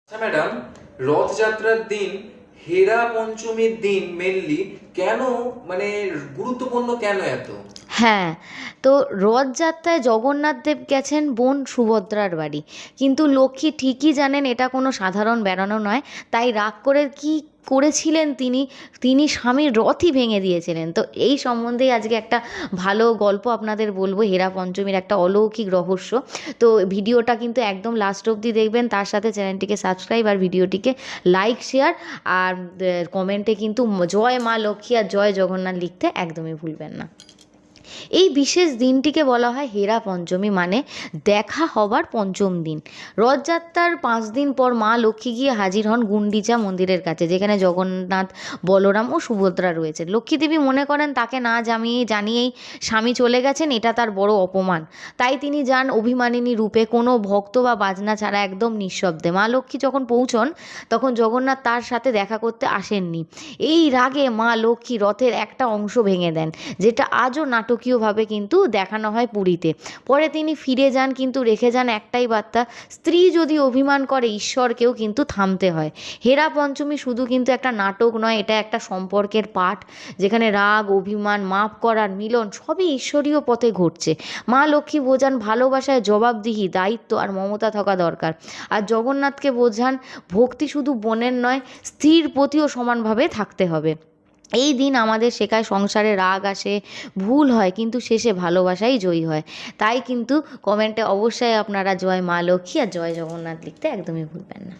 আচ্ছা ম্যাডাম, রথযাত্রার দিন হেরা পঞ্চমীর দিন মেনলি কেন মানে গুরুত্বপূর্ণ কেন এত? হ্যাঁ, তো রথযাত্রায় জগন্নাথ দেব গেছেন বোন সুভদ্রার বাড়ি। কিন্তু লক্ষ্মী ঠিকই জানেন এটা কোনো সাধারণ বেড়ানো নয়। তাই রাগ করে কি করেছিলেন তিনি, তিনি স্বামীর রথই ভেঙে দিয়েছিলেন। তো এই সম্বন্ধেই আজকে একটা ভালো গল্প আপনাদের বলবো, হেরা পঞ্চমীর একটা অলৌকিক রহস্য। তো ভিডিওটা কিন্তু একদম লাস্ট অবধি দেখবেন, তার সাথে চ্যানেলটিকে সাবস্ক্রাইব আর ভিডিওটিকে লাইক, শেয়ার আর কমেন্টে কিন্তু জয় মা লক্ষ্মী আর জয় জগন্নাথ লিখতে একদমই ভুলবেন না। এই বিশেষ দিনটিকে বলা হয় হেরা পঞ্চমী, মানে দেখা হবার পঞ্চম দিন। রথযাত্রার 5 দিন পর মা লক্ষ্মী গিয়ে হাজির হন গুন্ডিচা মন্দিরের কাছে, যেখানে জগন্নাথ, বলরাম ও সুভদ্রা রয়েছে। লক্ষ্মী দেবী মনে করেন তাকে না জানিয়েই স্বামী চলে গেছেন, এটা তার বড় অপমান। তাই তিনি যান অভিমানিনী রূপে, কোনো ভক্ত বা বাজনা ছাড়া একদম নিঃশব্দে। মা লক্ষ্মী যখন পৌঁছন তখন জগন্নাথ তার সাথে দেখা করতে আসেননি। এই রাগে মা লক্ষ্মী রথের একটা অংশ ভেঙে দেন, যেটা আজও নাটকীয়ভাবে কিন্তু দেখানো হয় পুরীতে। পরে তিনি ফিরে যান, কিন্তু রেখে যান একটাই বার্তা: স্ত্রী যদি অভিমান করে ঈশ্বরকেও কিন্তু থামতে হয়। হেরা পঞ্চমী শুধু কিন্তু একটা নাটক নয়, এটা একটা সম্পর্কের পাঠ, যেখানে রাগ, অভিমান, মাপ করার মিলন সবই ঈশ্বরীয় পথে ঘটছে। মা লক্ষ্মী বোঝান ভালোবাসায় জবাবদিহি, দায়িত্ব আর মমতা থাকা দরকার। আর জগন্নাথকে বোঝান ভক্তি শুধু বোনের নয়, স্ত্রীর প্রতিও সমানভাবে থাকতে হবে। এই দিন আমাদের শেখায় সংসারে রাগ আসে, ভুল হয়, কিন্তু শেষে ভালোবাসাই জয়ী হয়। তাই কিন্তু কমেন্টে অবশ্যই আপনারা জয় মা লক্ষ্মী আর জয় জগন্নাথ লিখতে একদমই ভুলবেন না।